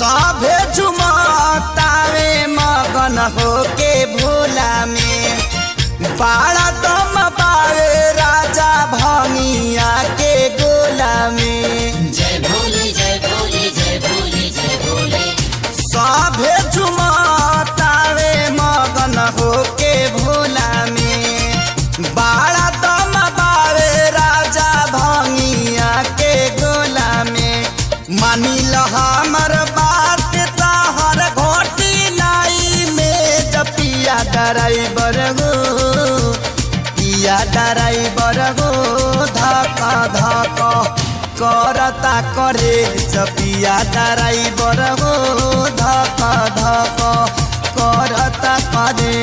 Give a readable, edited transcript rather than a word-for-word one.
सभे झुमतावे मगन होके भोला में बाड़ा दम पावे राजा भंगिया के गोला में। जय भोले जय भोले जय भोले जय भोले। सभे झुमतावे मगन होके भोला में बाड़ा दम पावे राजा भंगिया के गोला में। मानी ल हमर बात तहर घोटी नाई में जपिया ड्राइवर गो पिया ड्राइवर गो धक धक करता करे जपिया ड्राइवर गो धक धक करता करे।